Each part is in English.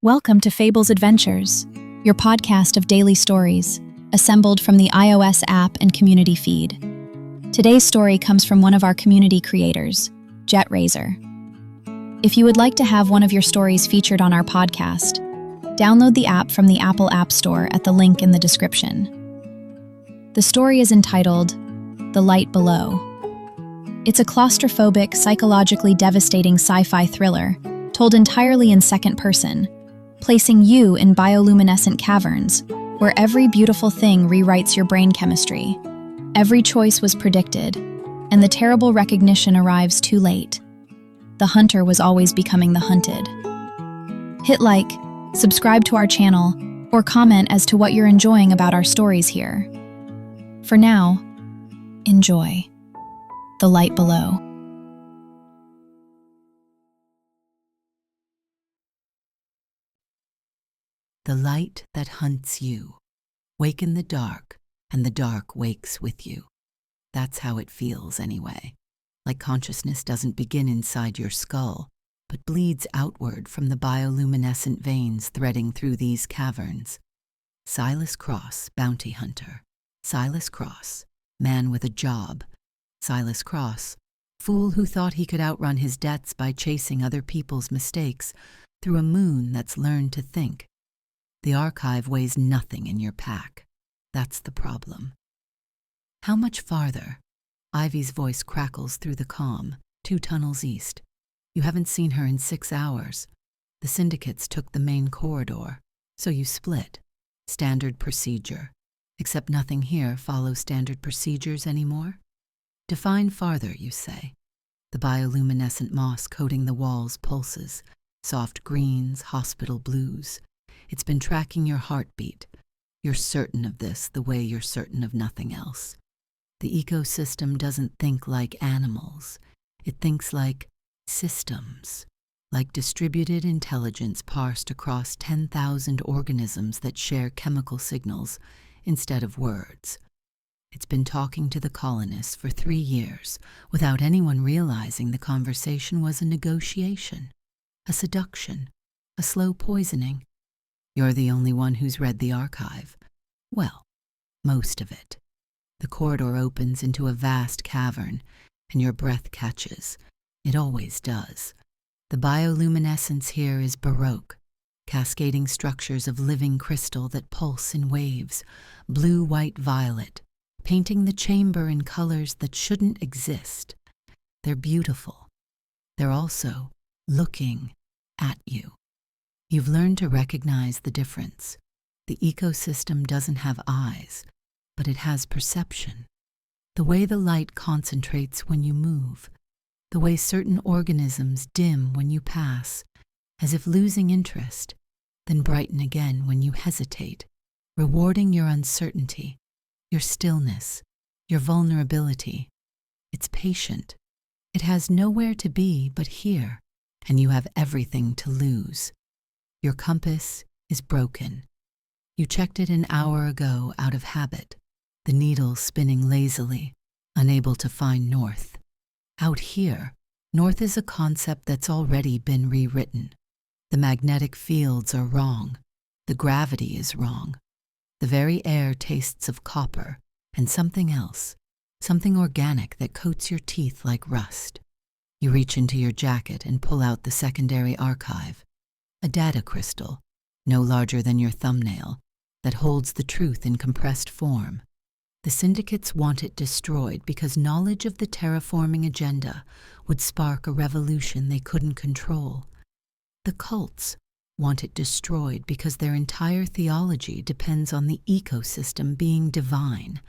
Welcome to Fables Adventures, your podcast of daily stories, assembled from the iOS app and community feed. Today's story comes from one of our community creators, Jet Razor. If you would like to have one of your stories featured on our podcast, download the app from the Apple App Store at the link in the description. The story is entitled, The Light Below. It's a claustrophobic, psychologically devastating sci-fi thriller, told entirely in second person, placing you in bioluminescent caverns, where every beautiful thing rewrites your brain chemistry. Every choice was predicted, and the terrible recognition arrives too late. The hunter was always becoming the hunted. Hit like, subscribe to our channel, or comment as to what you're enjoying about our stories here. For now, enjoy The Light Below. The light that hunts you. Wake in the dark, and the dark wakes with you. That's how it feels anyway. Like consciousness doesn't begin inside your skull, but bleeds outward from the bioluminescent veins threading through these caverns. Silas Cross, bounty hunter. Silas Cross, man with a job. Silas Cross, fool who thought he could outrun his debts by chasing other people's mistakes through a moon that's learned to think. The archive weighs nothing in your pack. That's the problem. How much farther? Ivy's voice crackles through the calm, 2 tunnels east. You haven't seen her in 6 hours. The syndicates took the main corridor, so you split. Standard procedure. Except nothing here follows standard procedures anymore? Define farther, you say. The bioluminescent moss coating the walls pulses, soft greens, hospital blues. It's been tracking your heartbeat. You're certain of this the way you're certain of nothing else. The ecosystem doesn't think like animals. It thinks like systems, like distributed intelligence parsed across 10,000 organisms that share chemical signals instead of words. It's been talking to the colonists for 3 years without anyone realizing the conversation was a negotiation, a seduction, a slow poisoning. You're the only one who's read the archive. Well, most of it. The corridor opens into a vast cavern, and your breath catches. It always does. The bioluminescence here is baroque, cascading structures of living crystal that pulse in waves, blue, white, violet, painting the chamber in colors that shouldn't exist. They're beautiful. They're also looking at you. You've learned to recognize the difference. The ecosystem doesn't have eyes, but it has perception. The way the light concentrates when you move, the way certain organisms dim when you pass, as if losing interest, then brighten again when you hesitate, rewarding your uncertainty, your stillness, your vulnerability. It's patient. It has nowhere to be but here, and you have everything to lose. Your compass is broken. You checked it an hour ago out of habit, the needle spinning lazily, unable to find north. Out here, north is a concept that's already been rewritten. The magnetic fields are wrong. The gravity is wrong. The very air tastes of copper and something else, something organic that coats your teeth like rust. You reach into your jacket and pull out the secondary archive. A data crystal, no larger than your thumbnail, that holds the truth in compressed form. The syndicates want it destroyed because knowledge of the terraforming agenda would spark a revolution they couldn't control. The cults want it destroyed because their entire theology depends on the ecosystem being divine,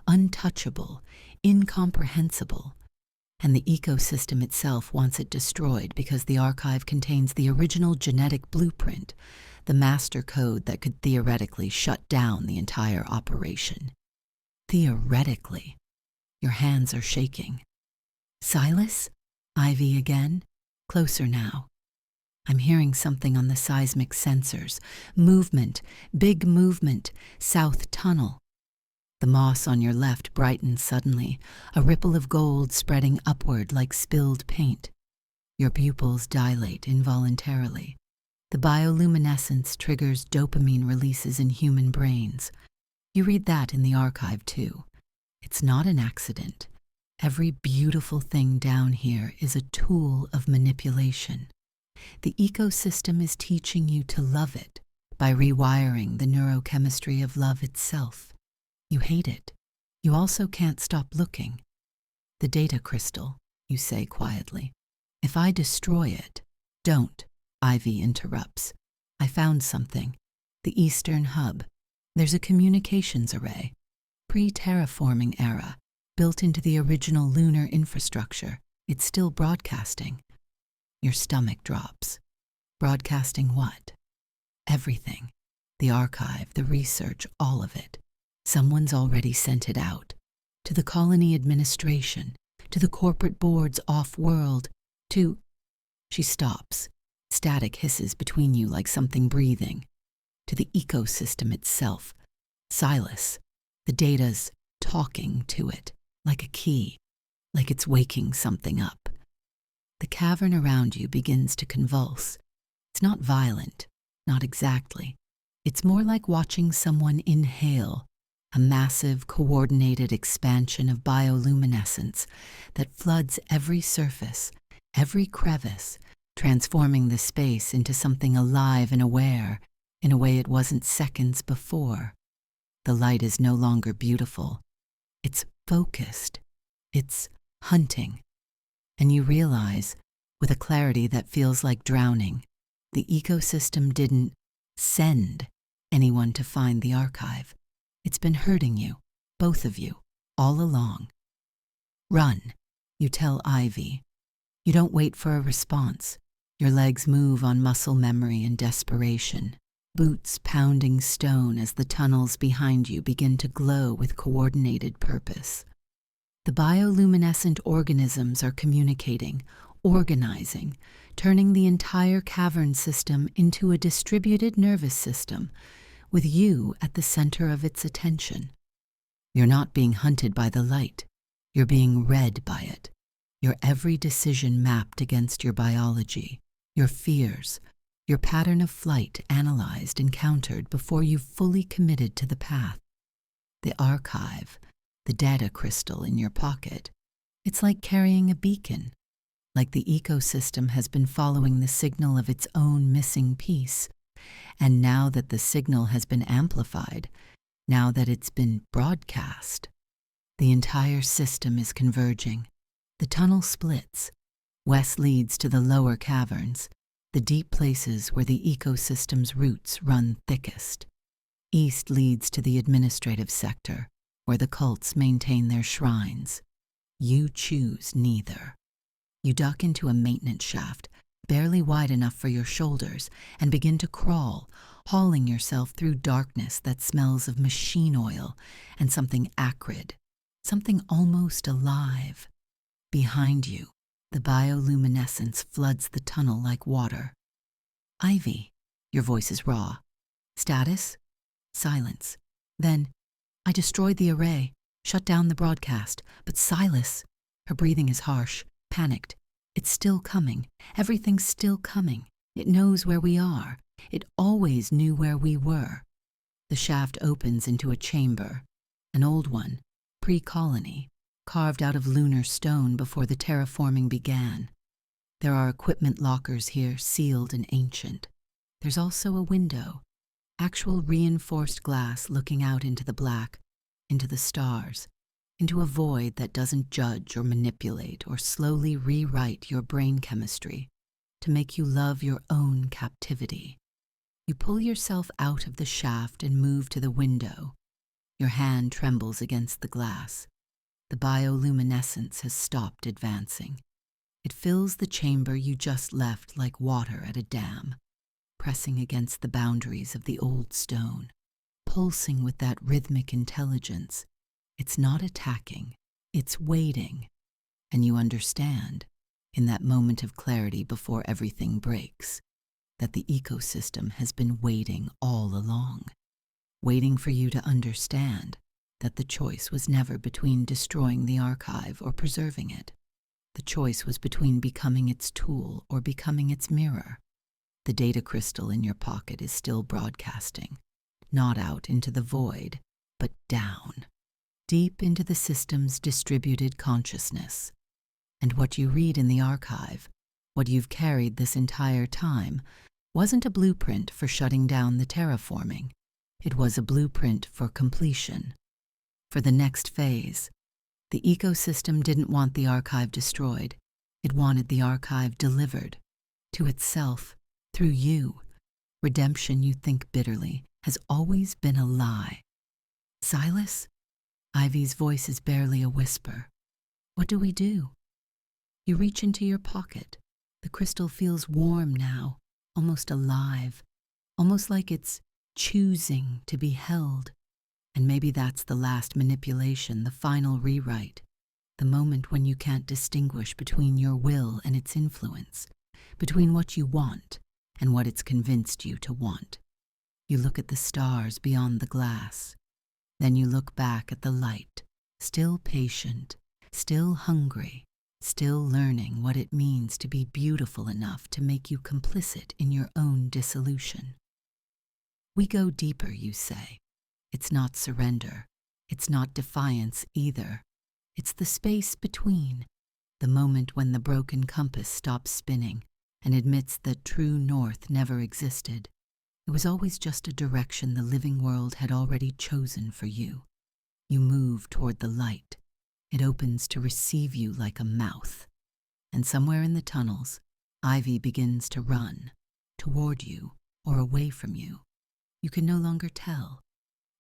untouchable, incomprehensible. And the ecosystem itself wants it destroyed because the archive contains the original genetic blueprint, the master code that could theoretically shut down the entire operation. Theoretically. Your hands are shaking. Silas? Ivy again? Closer now. I'm hearing something on the seismic sensors. Movement, big movement, south tunnel. The moss on your left brightens suddenly, a ripple of gold spreading upward like spilled paint. Your pupils dilate involuntarily. The bioluminescence triggers dopamine releases in human brains. You read that in the archive too. It's not an accident. Every beautiful thing down here is a tool of manipulation. The ecosystem is teaching you to love it by rewiring the neurochemistry of love itself. You hate it. You also can't stop looking. The data crystal, you say quietly. If I destroy it, don't, Ivy interrupts. I found something. The Eastern Hub. There's a communications array. Pre-terraforming era, built into the original lunar infrastructure. It's still broadcasting. Your stomach drops. Broadcasting what? Everything. The archive, the research, all of it. Someone's already sent it out. To the colony administration, to the corporate boards off-world, to... She stops. Static hisses between you like something breathing. To the ecosystem itself. Silas. The data's talking to it, like a key, like it's waking something up. The cavern around you begins to convulse. It's not violent, not exactly. It's more like watching someone inhale, a massive, coordinated expansion of bioluminescence that floods every surface, every crevice, transforming the space into something alive and aware in a way it wasn't seconds before. The light is no longer beautiful. It's focused. It's hunting. And you realize, with a clarity that feels like drowning, the ecosystem didn't send anyone to find the archive. It's been hurting you, both of you, all along. Run, you tell Ivy. You don't wait for a response. Your legs move on muscle memory and desperation, boots pounding stone as the tunnels behind you begin to glow with coordinated purpose. The bioluminescent organisms are communicating, organizing, turning the entire cavern system into a distributed nervous system, with you at the center of its attention. You're not being hunted by the light. You're being read by it. Your every decision mapped against your biology, your fears, your pattern of flight analyzed and countered before you fully committed to the path. The archive, the data crystal in your pocket, it's like carrying a beacon, like the ecosystem has been following the signal of its own missing piece. And now that the signal has been amplified, now that it's been broadcast, the entire system is converging. The tunnel splits. West leads to the lower caverns, the deep places where the ecosystem's roots run thickest. East leads to the administrative sector, where the cults maintain their shrines. You choose neither. You duck into a maintenance shaft, barely wide enough for your shoulders, and begin to crawl, hauling yourself through darkness that smells of machine oil and something acrid, something almost alive. Behind you, the bioluminescence floods the tunnel like water. Ivy, your voice is raw. Status? Silence. Then, I destroyed the array, shut down the broadcast, but Silas, her breathing is harsh, panicked. It's still coming. Everything's still coming. It knows where we are. It always knew where we were. The shaft opens into a chamber, an old one, pre-colony, carved out of lunar stone before the terraforming began. There are equipment lockers here, sealed and ancient. There's also a window, actual reinforced glass looking out into the black, into the stars, into a void that doesn't judge or manipulate or slowly rewrite your brain chemistry to make you love your own captivity. You pull yourself out of the shaft and move to the window. Your hand trembles against the glass. The bioluminescence has stopped advancing. It fills the chamber you just left like water at a dam, pressing against the boundaries of the old stone, pulsing with that rhythmic intelligence. It's not attacking, it's waiting. And you understand, in that moment of clarity before everything breaks, that the ecosystem has been waiting all along, waiting for you to understand that the choice was never between destroying the archive or preserving it. The choice was between becoming its tool or becoming its mirror. The data crystal in your pocket is still broadcasting, not out into the void, but down, deep into the system's distributed consciousness. And what you read in the archive, what you've carried this entire time, wasn't a blueprint for shutting down the terraforming. It was a blueprint for completion. For the next phase, the ecosystem didn't want the archive destroyed. It wanted the archive delivered to itself through you. Redemption, you think bitterly, has always been a lie. Silas? Ivy's voice is barely a whisper. What do we do? You reach into your pocket. The crystal feels warm now, almost alive, almost like it's choosing to be held. And maybe that's the last manipulation, the final rewrite, the moment when you can't distinguish between your will and its influence, between what you want and what it's convinced you to want. You look at the stars beyond the glass. Then you look back at the light, still patient, still hungry, still learning what it means to be beautiful enough to make you complicit in your own dissolution. We go deeper, you say. It's not surrender. It's not defiance either. It's the space between, the moment when the broken compass stops spinning and admits that true north never existed. It was always just a direction the living world had already chosen for you. You move toward the light. It opens to receive you like a mouth. And somewhere in the tunnels, Ivy begins to run, toward you or away from you. You can no longer tell.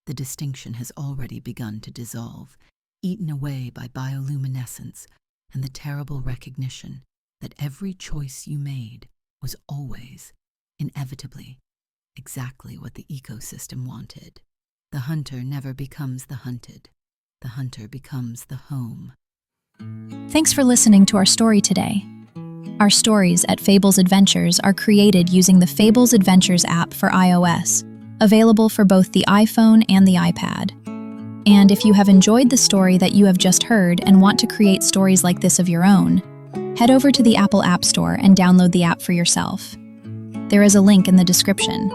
The distinction has already begun to dissolve, eaten away by bioluminescence and the terrible recognition that every choice you made was always, inevitably, exactly what the ecosystem wanted. The hunter never becomes the hunted. The hunter becomes the home. Thanks for listening to our story today. Our stories at Fables Adventures are created using the Fables Adventures app for iOS, available for both the iPhone and the iPad. And if you have enjoyed the story that you have just heard and want to create stories like this of your own, head over to the Apple App Store and download the app for yourself. There is a link in the description.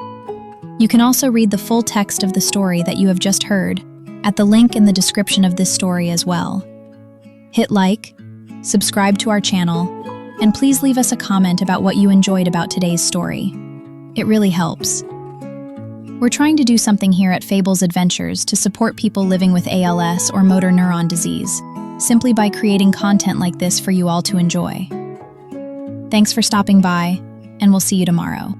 You can also read the full text of the story that you have just heard at the link in the description of this story as well. Hit like, subscribe to our channel, and please leave us a comment about what you enjoyed about today's story. It really helps. We're trying to do something here at Fables Adventures to support people living with ALS or motor neuron disease, simply by creating content like this for you all to enjoy. Thanks for stopping by, and we'll see you tomorrow.